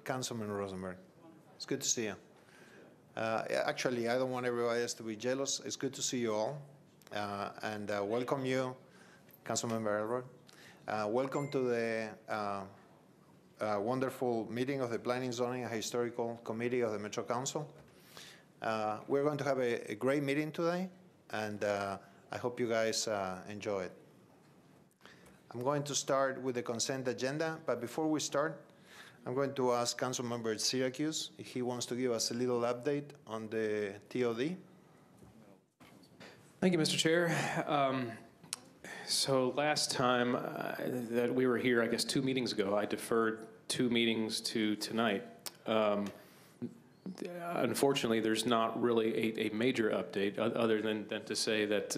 Councilman Rosenberg. It's good to see you. Actually, I don't want everybody else to be jealous. It's good to see you all. And welcome you, Councilmember Elrod. Welcome to the wonderful meeting of the Planning, Zoning, and Historical Committee of the Metro Council. We're going to have a great meeting today, and I hope you guys enjoy it. I'm going to start with the consent agenda, but before we start, I'm going to ask Councilmember Syracuse if he wants to give us a little update on the TOD. Thank you, Mr. Chair. So last time that we were here, I guess 2 meetings ago, I deferred 2 meetings to tonight. Unfortunately, there's not really a major update other than to say that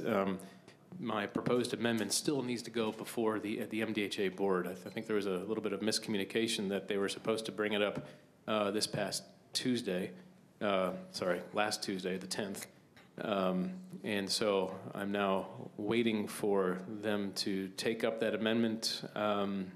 my proposed amendment still needs to go before the MDHA board. I think there was a little bit of miscommunication that they were supposed to bring it up this past Tuesday, last Tuesday, the 10th. And so I'm now waiting for them to take up that amendment, and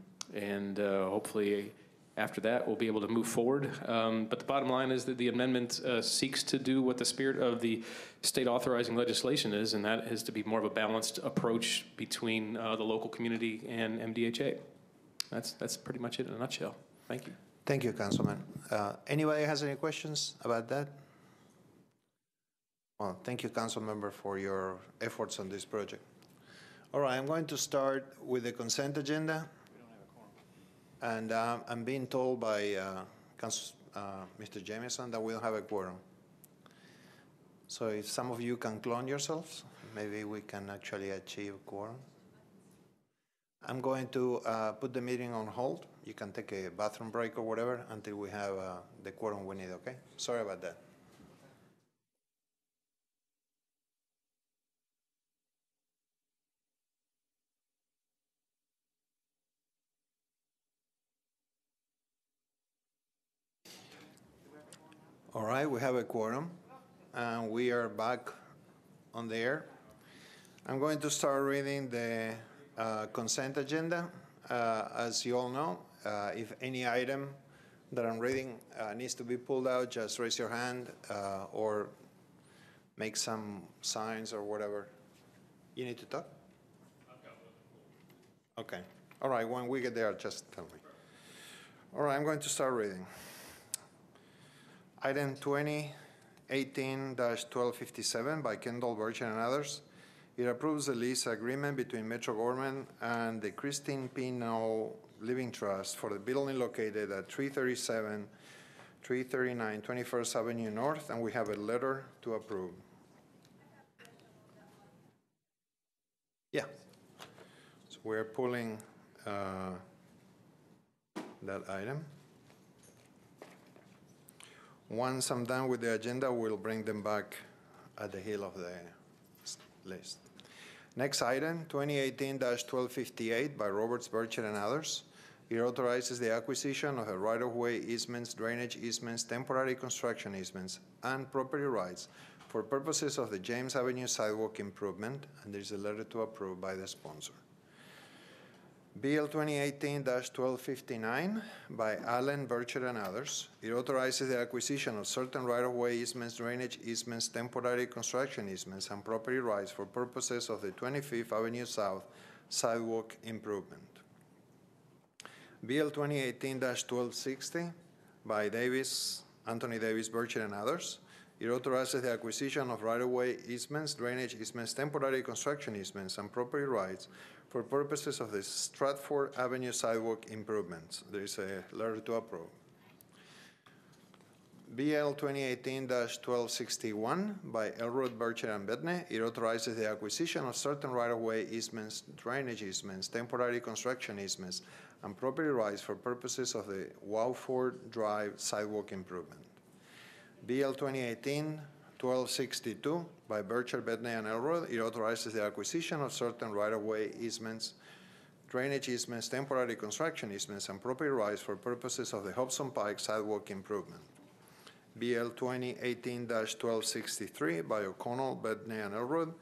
hopefully after that we'll be able to move forward. But the bottom line is that the amendment seeks to do what the spirit of the state authorizing legislation is, and that is to be more of a balanced approach between the local community and MDHA. That's pretty much it in a nutshell. Thank you. Thank you, Councilman. Anybody has any questions about that? Well, thank you, Councilmember, for your efforts on this project. All right, I'm going to start with the consent agenda. And I'm being told by Mr. Jameson that we don't have a quorum. So if some of you can clone yourselves, maybe we can actually achieve quorum. I'm going to put the meeting on hold. You can take a bathroom break or whatever until we have the quorum we need, okay? Sorry about that. All right, we have a quorum, and we are back on the air. I'm going to start reading the consent agenda. As you all know, if any item that I'm reading needs to be pulled out, just raise your hand or make some signs or whatever. You need to talk? Okay. All right, when we get there, just tell me. All right, I'm going to start reading. Item 2018-1257 by Kendall Burchett and others. It approves the lease agreement between Metro Government and the Christine P. Knoll Living Trust for the building located at 337, 339 21st Avenue North, and we have a letter to approve. Yeah. So we're pulling that item. Once I'm done with the agenda, we'll bring them back at the heel of the list. Next item, 2018-1258 by Roberts, Burchett, and others. It authorizes the acquisition of a right-of-way easements, drainage easements, temporary construction easements, and property rights for purposes of the James Avenue sidewalk improvement, and there's a letter to approve by the sponsor. BL 2018-1259 by Allen, Burchett, and others. It authorizes the acquisition of certain right-of-way easements, drainage easements, temporary construction easements, and property rights for purposes of the 25th Avenue South sidewalk improvement. BL 2018-1260 by Anthony Davis, Burchett, and others. It authorizes the acquisition of right-of-way easements, drainage easements, temporary construction easements, and property rights for purposes of the Stratford Avenue sidewalk improvements. There is a letter to approve. BL 2018-1261 by Elrod, Burchett, and Bedne. It authorizes the acquisition of certain right-of-way easements, drainage easements, temporary construction easements, and property rights for purposes of the Wowford Drive sidewalk improvement. BL 2018-1262 by Burchett, Bedne, and Elrod. It authorizes the acquisition of certain right-of-way easements, drainage easements, temporary construction easements, and property rights for purposes of the Hobson Pike sidewalk improvement. BL 2018-1263 by O'Connell, Bedne, and Elrod.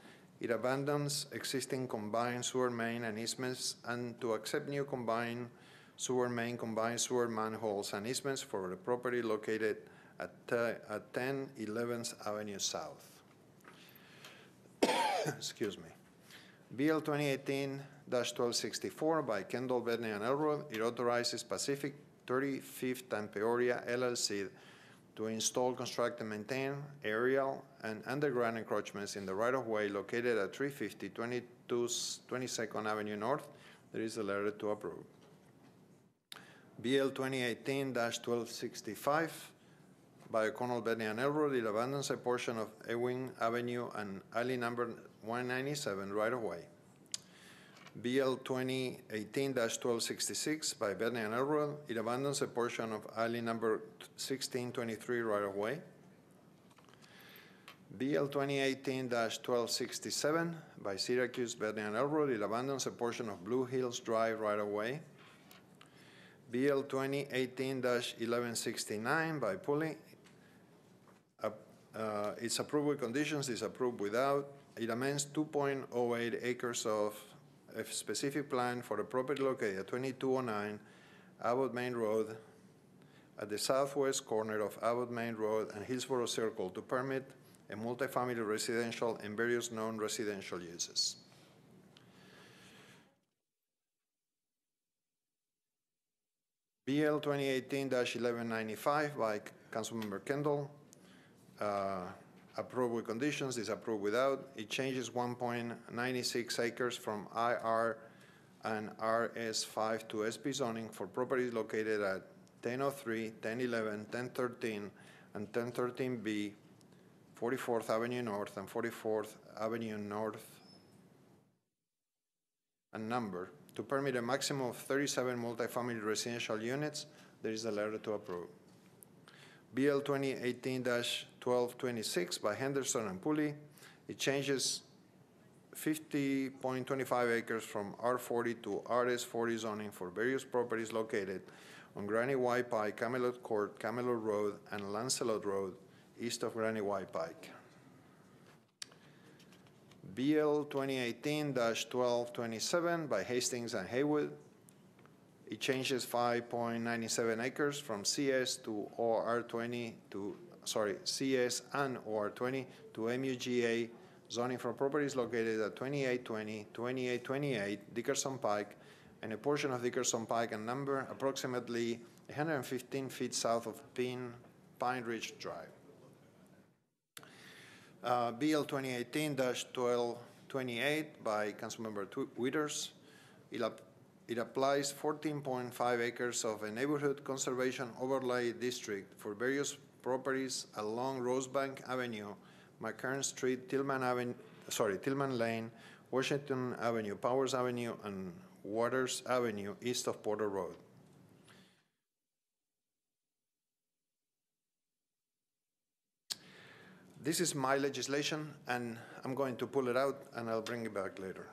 It abandons existing combined sewer main and easements and to accept new combined sewer main, combined sewer manholes, and easements for the property located at 10 11th Avenue South. Excuse me. BL 2018-1264 by Kendall, Bedney, and Elrod. It authorizes Pacific 35th and Peoria LLC to install, construct, and maintain aerial and underground encroachments in the right-of-way located at 350 22nd Avenue North. There is a letter to approve. BL 2018-1265 by O'Connell, Bedney, and Elrod. It abandons a portion of Ewing Avenue and alley number 197 right-of-way. BL 2018-1266 by Bedney and Elrod. It abandons a portion of alley number 1623 right-of-way. BL 2018-1267 by Syracuse, Bedney, and Elrod. It abandons a portion of Blue Hills Drive right-of-way. BL 2018-1169 by Pulley. It's approved with conditions, it's approved without. It amends 2.08 acres of a specific plan for a property located at 2209 Abbott Main Road at the southwest corner of Abbott Main Road and Hillsborough Circle to permit a multifamily residential and various non-residential uses. BL 2018-1195 by Councilmember Kendall. Approved with conditions, disapproved without. It changes 1.96 acres from IR and RS5 to SP zoning for properties located at 1003, 1011, 1013, and 1013B, 44th Avenue North and 44th Avenue North and number to permit a maximum of 37 multifamily residential units. There is a letter to approve. BL 2018-1226 by Henderson and Pulley. It changes 50.25 acres from R40 to RS40 zoning for various properties located on Granny White Pike, Camelot Court, Camelot Road, and Lancelot Road, east of Granny White Pike. BL 2018-1227 by Hastings and Haywood. It changes 5.97 acres from CS to OR20 to, CS and OR20 to MUGA zoning for properties located at 2820, 2828 Dickerson Pike and a portion of Dickerson Pike and number approximately 115 feet south of Pine Ridge Drive. BL 2018-1228 by Councilmember Wieters. It applies 14.5 acres of a neighborhood conservation overlay district for various properties along Rosebank Avenue, McKern Street, Tillman Lane, Washington Avenue, Powers Avenue, and Waters Avenue, east of Porter Road. This is my legislation, and I'm going to pull it out, and I'll bring it back later.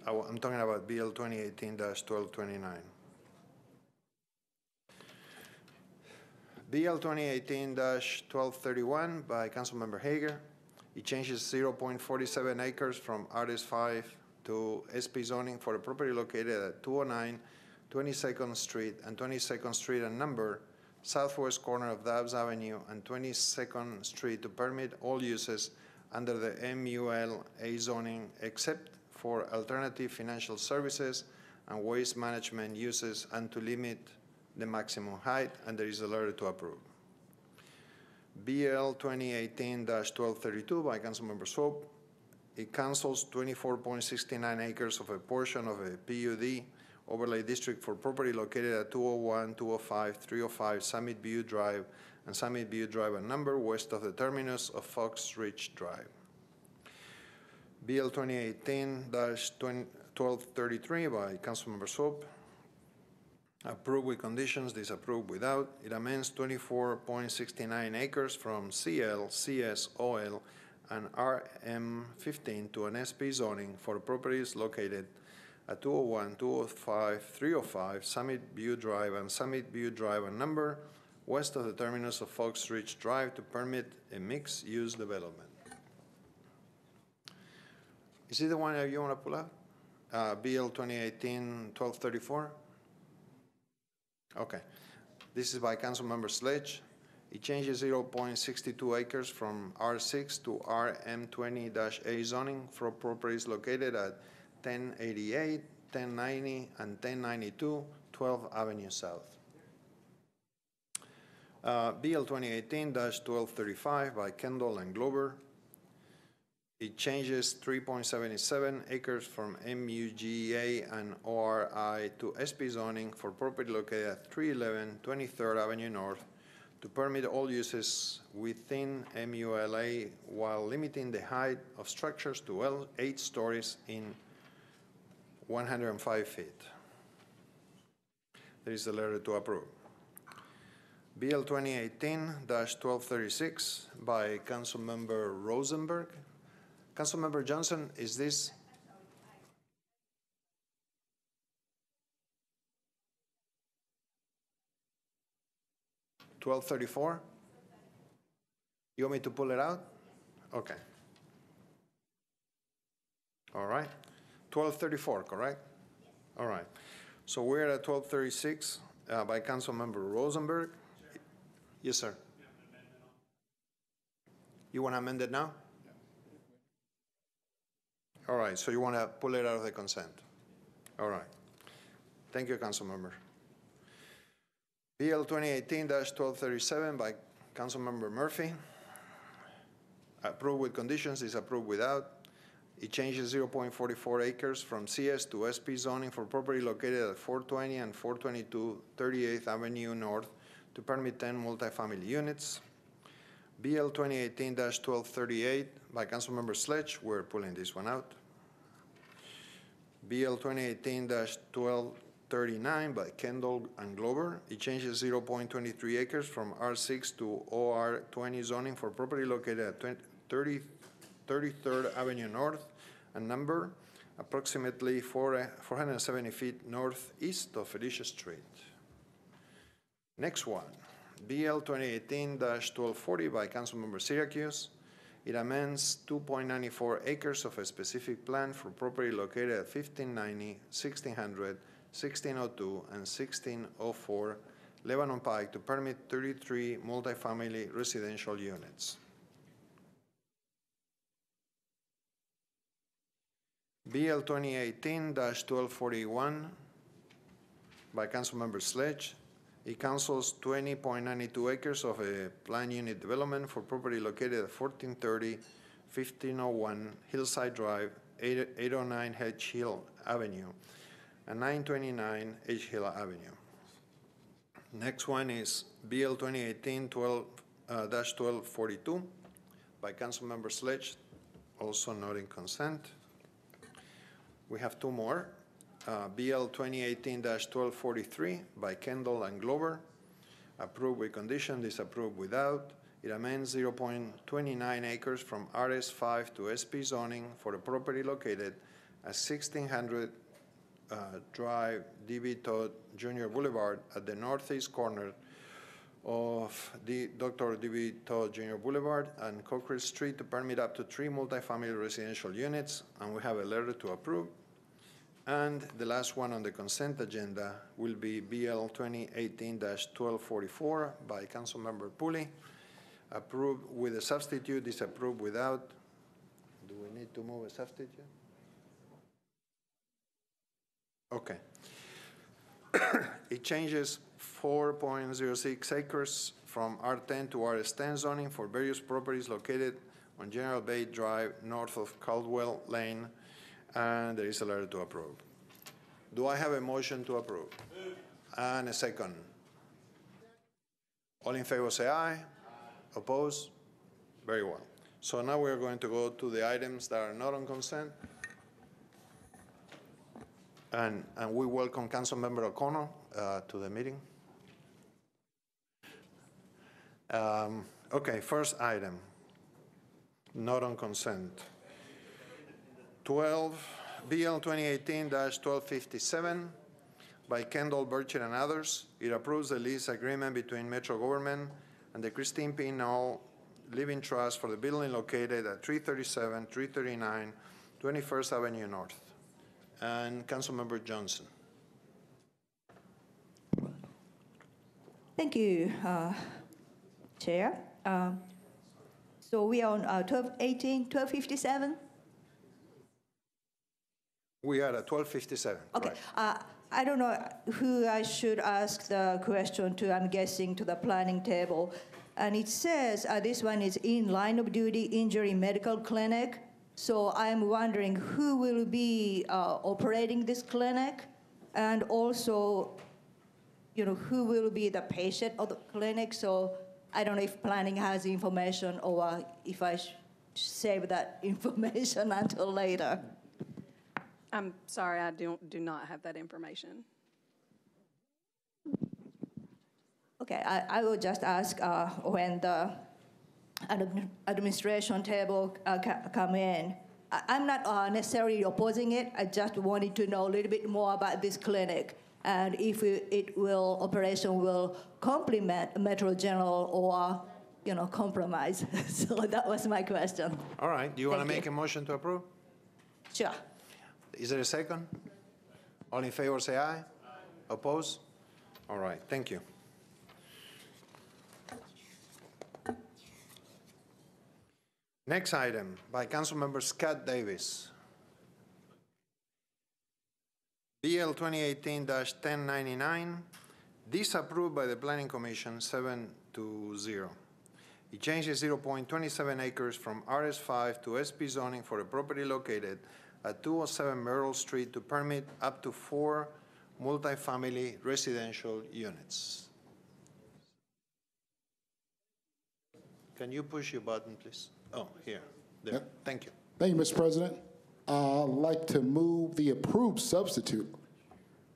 I'm talking about BL 2018-1229. BL 2018-1231 by Councilmember Hager. It changes 0.47 acres from RS5 to SP zoning for a property located at 209 22nd Street and 22nd Street and number, southwest corner of Dobbs Avenue and 22nd Street to permit all uses under the MULA zoning except for alternative financial services and waste management uses and to limit the maximum height, and there is a letter to approve. BL 2018-1232 by Councilmember Swope. It cancels 24.69 acres of a portion of a PUD overlay district for property located at 201, 205, 305 Summit View Drive and Summit View Drive and number west of the terminus of Fox Ridge Drive. BL 2018-1233 by Councilmember Swope. Approved with conditions, disapproved without. It amends 24.69 acres from CL, CS, OL, and RM15 to an SP zoning for properties located at 201, 205, 305 Summit View Drive and Summit View Drive and number west of the terminus of Fox Ridge Drive to permit a mixed-use development. Is it the one that you want to pull out? BL 2018-1234? Okay. This is by Councilmember Sledge. It changes 0.62 acres from R6 to RM20-A zoning for properties located at 1088, 1090, and 1092, 12th Avenue South. BL 2018-1235 by Kendall and Glover. It changes 3.77 acres from MUGA and ORI to SP zoning for property located at 311 23rd Avenue North to permit all uses within MULA while limiting the height of structures to 8 stories in 105 feet. There is a letter to approve. BL 2018-1236 by Councilmember Rosenberg. Councilmember Johnson, is this? $1234? You want me to pull it out? Okay. All right. 1234, correct? All right. So we're at 1236 by Councilmember Rosenberg. Yes, sir. You want to amend it now? All right, so you want to pull it out of the consent. All right. Thank you, Councilmember. BL 2018-1237 by Councilmember Murphy. Approved with conditions, disapproved without. It changes 0.44 acres from CS to SP zoning for property located at 420 and 422 38th Avenue North to permit 10 multifamily units. BL 2018-1238 by Councilmember Sledge. We're pulling this one out. BL 2018-1239 by Kendall and Glover. It changes 0.23 acres from R6 to OR20 zoning for property located at 33rd Avenue North and number approximately 470 feet northeast of Felicia Street. Next one, BL 2018-1240 by Councilmember Syracuse. It amends 2.94 acres of a specific plan for property located at 1590, 1600, 1602, and 1604 Lebanon Pike to permit 33 multifamily residential units. BL 2018-1241 by Councilmember Sledge. It cancels 20.92 acres of a planned unit development for property located at 1430, 1501 Hillside Drive, 809 Hedge Hill Avenue, and 929 Edge Hill Avenue. Next one is BL 2018-1242 by Councilmember Sledge, also not in consent. We have two more. BL 2018-1243 by Kendall and Glover. Approved with condition, disapproved without. It amends 0.29 acres from RS5 to SP zoning for the property located at 1600 Drive, D.B. Todd Jr. Boulevard at the northeast corner of the Dr. D.B. Todd Jr. Boulevard and Cochran Street to permit up to 3 multifamily residential units, and we have a letter to approve. And the last one on the consent agenda will be BL 2018-1244 by Councilmember Pulley. Approved with a substitute, disapproved without. Do we need to move a substitute? Okay. It changes 4.06 acres from R10 to RS10 zoning for various properties located on General Bay Drive north of Caldwell Lane, and there is a letter to approve. Do I have a motion to approve? And a second. All in favor say aye. Opposed? Very well. So now we're going to go to the items that are not on consent. And we welcome Councilmember O'Connor to the meeting. Okay, first item, not on consent. BL 2018-1257 by Kendall, Burchett, and others. It approves the lease agreement between Metro Government and the Christine P. Knoll Living Trust for the building located at 337, 339, 21st Avenue North. and Councilmember Johnson. Thank you, Chair. So we are on 1257? We are at 12:57. Okay. Right. I don't know who I should ask the question to. I'm guessing to the planning table. And it says this one is in line of duty injury medical clinic. So I'm wondering who will be operating this clinic, and also, you know, who will be the patient of the clinic. So I don't know if planning has information, or if I save that information until later. I'm sorry, I do not have that information. Okay, I will just ask when the administration table come in. I'm not necessarily opposing it. I just wanted to know a little bit more about this clinic, and if operation will complement Metro General or, you know, compromise. So that was my question. All right. Do you want to Thank make you. a motion to approve? Sure. Is there a second? All in favor, say aye. Aye. Oppose? All right. Thank you. Next item by Councilmember Scott Davis. BL 2018-1099, disapproved by the Planning Commission 7-0. It changes 0.27 acres from RS5 to SP zoning for a property located at 207 Myrtle Street to permit up to 4 multifamily residential units. Can you push your button, please? Oh, here. There. Yep. Thank you. Thank you, Mr. President. I'd like to move the approved substitute,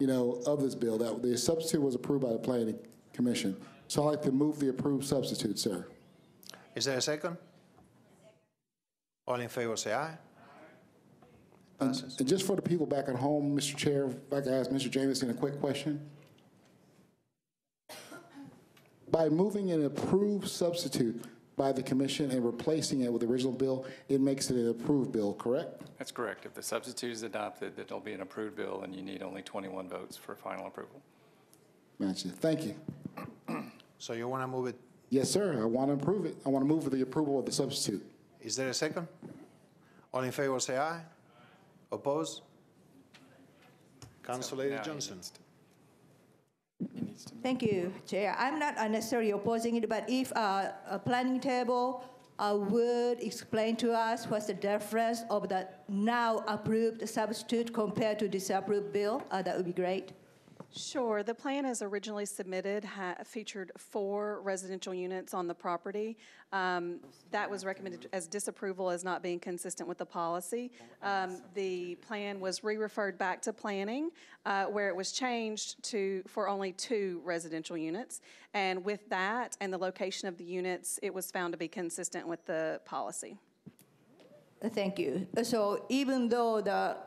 of this bill. That the substitute was approved by the Planning Commission. So I'd like to move the approved substitute, sir. Is there a second? All in favor, say aye. Passes. And just for the people back at home, Mr. Chair, if I could ask Mr. Jameson a quick question. By moving an approved substitute by the commission and replacing it with the original bill, it makes it an approved bill, correct? That's correct. If the substitute is adopted, it'll be an approved bill, and you need only 21 votes for final approval. Gotcha. Thank you. So you want to move it? Yes, sir. I want to approve it. I want to move for the approval of the substitute. Is there a second? All in favor, say aye. Oppose? Council Lady Now Johnson. He needs to Thank you, Chair. I'm not necessarily opposing it, but if a planning table would explain to us what's the difference of the now approved substitute compared to disapproved bill, that would be great. Sure. The plan as originally submitted featured 4 residential units on the property. That was recommended as disapproval as not being consistent with the policy. The plan was re-referred back to planning, where it was changed for only 2 residential units. And with that and the location of the units, it was found to be consistent with the policy. Thank you. So even though the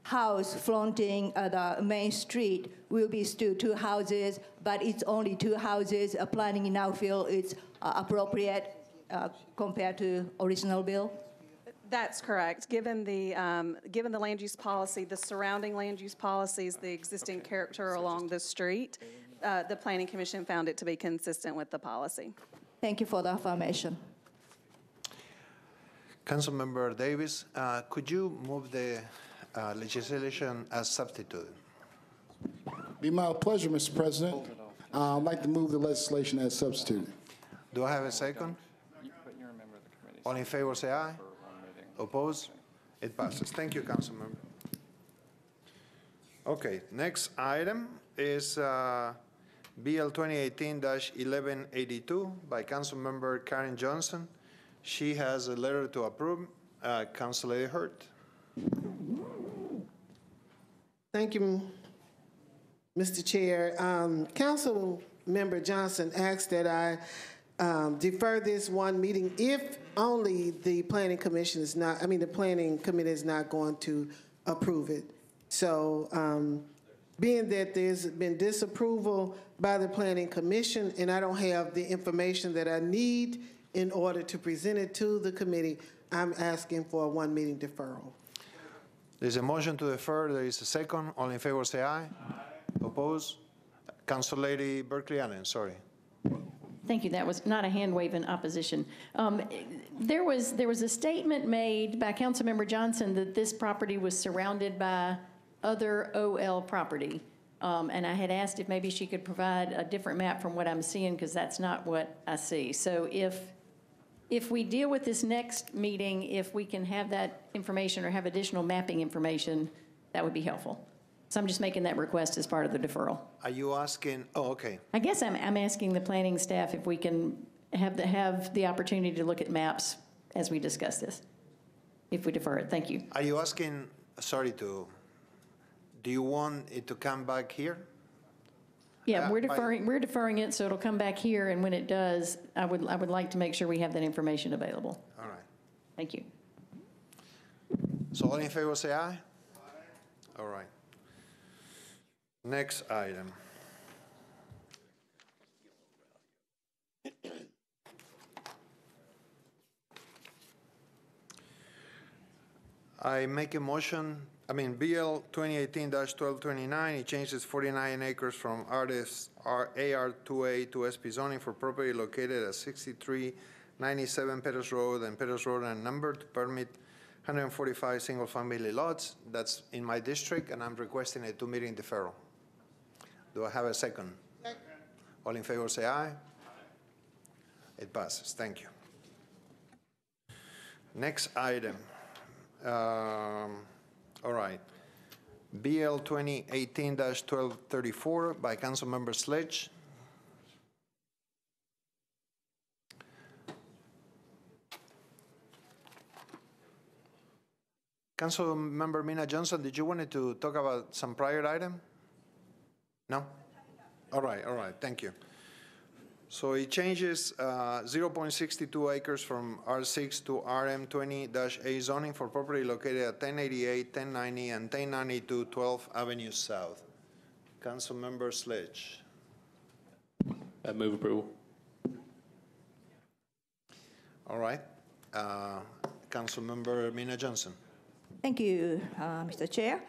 house fronting the main street will be still 2 houses, but it's only 2 houses, planning now feel it's appropriate compared to original bill? That's correct. Given the land use policy, the surrounding land use policies, the existing character along the street, the Planning Commission found it to be consistent with the policy. Thank you for the affirmation. Councilmember Davis, could you move the legislation as substituted? Be my pleasure, Mr. President. I'd like to move the legislation as substituted. Do I have a second? But you're a member of the committee. All in favor, say aye. For one meeting. Oppose? It passes. Thank you, Councilmember. Okay, next item is BL 2018-1182 by Councilmember Karen Johnson. She has a letter to approve. Councilor Hurt. Thank you, Mr. Chair. Council Member Johnson asked that I defer this one meeting if only the Planning Commission is not, the Planning Committee is not going to approve it. So being that there's been disapproval by the Planning Commission and I don't have the information that I need in order to present it to the committee, I'm asking for a 1 meeting deferral. There's a motion to defer. There is a second. All in favor say aye. Oppose? Council Lady Berkeley Allen, sorry. Thank you. That was not a hand wave in opposition. There was a statement made by Councilmember Johnson that this property was surrounded by other OL property. And I had asked if maybe she could provide a different map from what I'm seeing, because that's not what I see. So if we deal with this next meeting, if we can have that information or have additional mapping information, that would be helpful. So I'm just making that request as part of the deferral. Are you asking, oh, okay. I guess I'm asking the planning staff if we can have the opportunity to look at maps as we discuss this, if we defer it. Thank you. Are you asking, do you want it to come back here? Yeah, we're deferring it, so it'll come back here, and when it does, I would like to make sure we have that information available. All right. Thank you. So all in favor say aye. Aye. All right. Next item. I make a motion, BL 2018-1229, it changes 49 acres from AR2A to SP zoning for property located at 6397 Peters Road and Peters Road and number to permit 145 single-family lots. That's in my district, and I'm requesting a 2-meeting deferral. Do I have a second? Second. All in favor say aye. Aye. It passes. Thank you. Next item. All right. BL 2018-1234 by Councilmember Sledge. Councilmember Mina Johnson, did you want to talk about some prior item? No? All right, thank you. So it changes 0.62 acres from R6 to RM20-A zoning for property located at 1088, 1090, and 1092 12th Avenue South. Councilmember Sledge. I move approval. All right. Councilmember Mina Johnson. Thank you, Mr. Chair.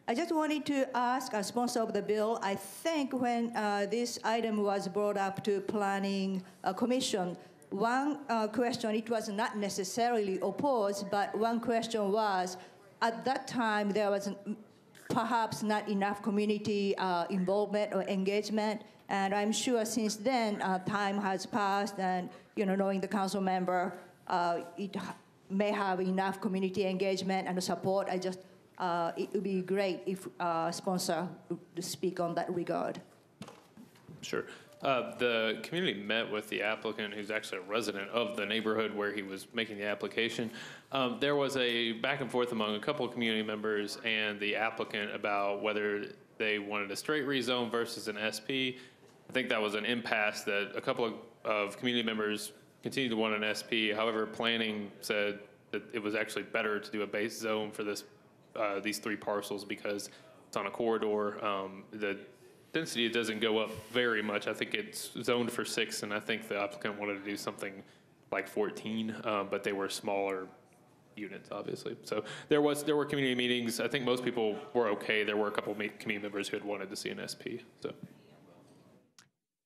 I just wanted to ask a sponsor of the bill, I think when this item was brought up to Planning Commission, one question, it was not necessarily opposed, but one question was, at that time there was perhaps not enough community involvement or engagement, and I'm sure since then time has passed, and knowing the council member, it may have enough community engagement and support. It would be great if sponsor would speak on that regard. Sure. The community met with the applicant, who's actually a resident of the neighborhood where he was making the application. There was a back and forth among a couple of community members and the applicant about whether they wanted a straight rezone versus an SP. I think that was an impasse that a couple of community members continued to want an SP. However, planning said that it was actually better to do a base zone for these 3 parcels because it's on a corridor. The density doesn't go up very much. I think it's zoned for 6, and I think the applicant wanted to do something like 14, but they were smaller units, obviously. So there were community meetings. I think most people were okay. There were a couple of community members who had wanted to see an SP. So,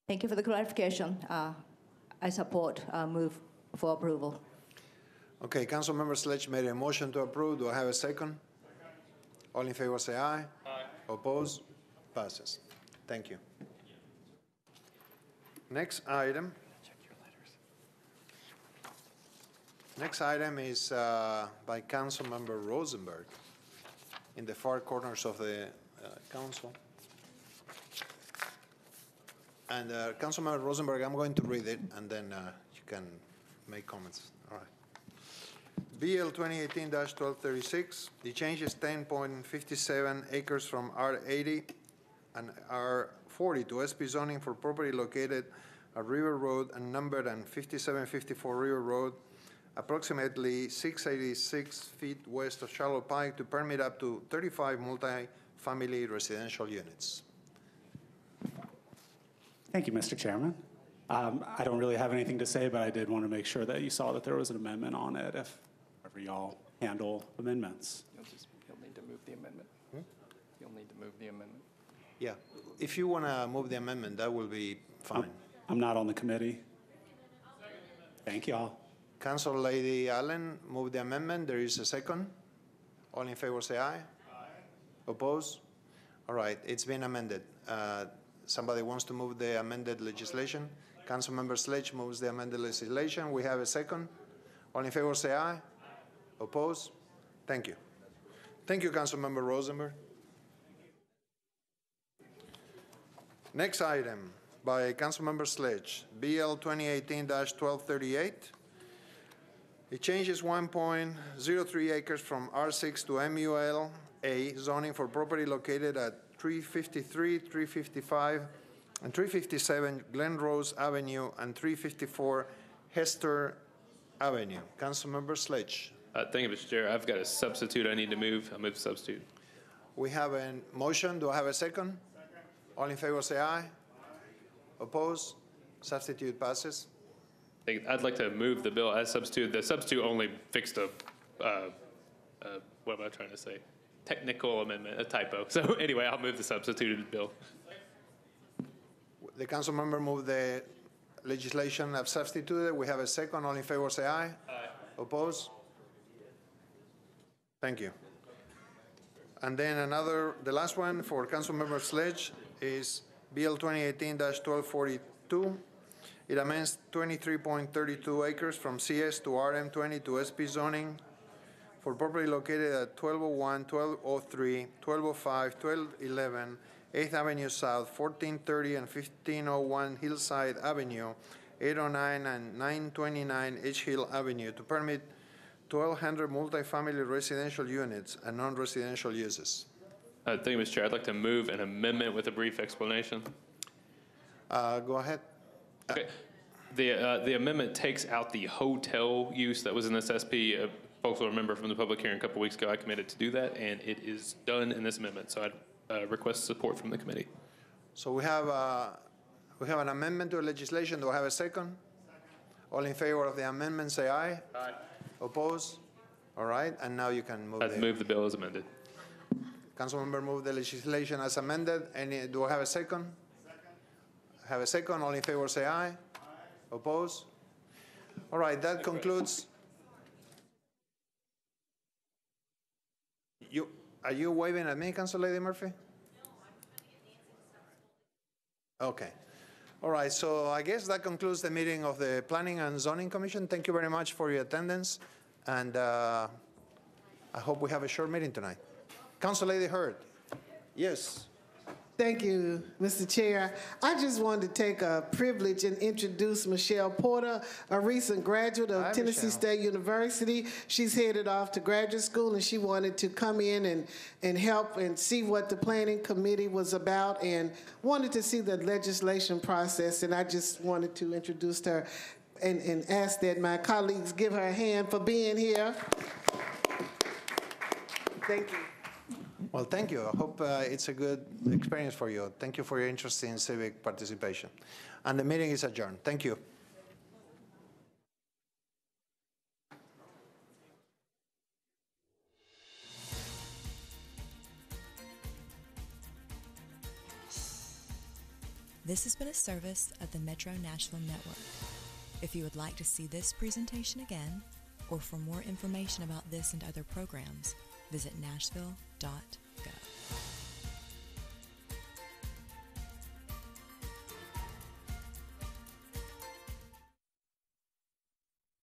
thank you for the clarification. I support move for approval. Okay, Councilmember Sledge made a motion to approve. Do I have a second? All in favor say aye. Aye. Oppose? Passes. Thank you. Next item. Check your letters. Next item is by Councilmember Rosenberg in the far corners of the council. And Councilmember Rosenberg, I'm going to read it, and then you can make comments. All right. BL 2018-1236, the change is 10.57 acres from R80 and R40 to SP zoning for property located at River Road and numbered and 5754 River Road, approximately 686 feet west of Shallow Pike, to permit up to 35 multi-family residential units. Thank you, Mr. Chairman. I don't really have anything to say, but I did want to make sure that you saw that there was an amendment on it if ever y'all handle amendments. You'll need the amendment. You'll need to move the amendment. Yeah, if you want to move the amendment, that will be fine. I'm not on the committee. Thank y'all. Council Lady Allen moved the amendment. There is a second. All in favor say aye. Aye. Oppose? All right, it's been amended. Somebody wants to move the amended legislation? Councilmember Sledge moves the amended legislation. We have a second. All in favor say aye. Aye. Oppose? Thank you. Thank you, Councilmember Rosenberg. Next item by Councilmember Sledge, BL 2018-1238. It changes 1.03 acres from R6 to MUL-A zoning for property located at 353, 355, and 357 Glen Rose Avenue and 354 Hester Avenue. Councilmember Sledge. Thank you, Mr. Chair. I've got a substitute I need to move. I'll move the substitute. We have a motion. Do I have a second? All in favor say aye. Aye. Oppose? Substitute passes. I'd like to move the bill as substitute. The substitute only fixed a, what am I trying to say? Technical amendment, a typo. So anyway, I'll move the substituted bill. The council member moved the legislation as substituted. We have a second. All in favor say aye. Aye. Oppose? Thank you. And then the last one for Councilmember Sledge is BL 2018-1242. It amends 23.32 acres from CS to RM20 to SP zoning for property located at 1201, 1203, 1205, 1211, 8th Avenue South, 1430 and 1501 Hillside Avenue, 809 and 929 H Hill Avenue to permit 1,200 multifamily residential units and non-residential uses. Thank you, Mr. Chair. I'd like to move an amendment with a brief explanation. Go ahead. Okay. The amendment takes out the hotel use that was in this SP. Folks will remember from the public hearing a couple weeks ago, I committed to do that, and it is done in this amendment. So I'd request support from the committee. So we have an amendment to the legislation. Do I have a second? All in favor of the amendment, say aye. Aye. Oppose? All right, and now you can move. I'd move the bill as amended. Councilmember moved the legislation as amended. Do I have a second? Have a second. All in favor say aye. Aye. Oppose? All right, that concludes. Are you waving at me, Council Lady Murphy? Okay. All right, so I guess that concludes the meeting of the Planning and Zoning Commission. Thank you very much for your attendance, and I hope we have a short meeting tonight. Council Lady Hurd. Yes. Thank you, Mr. Chair. I just wanted to take a privilege and introduce Michelle Porter, a recent graduate of Tennessee State University. She's headed off to graduate school, and she wanted to come in and help and see what the planning committee was about and wanted to see the legislation process, and I just wanted to introduce her and ask that my colleagues give her a hand for being here. Thank you. Well, thank you. I hope it's a good experience for you. Thank you for your interest in civic participation. And the meeting is adjourned. Thank you. This has been a service of the Metro Nashville Network. If you would like to see this presentation again, or for more information about this and other programs, visit nashville.gov.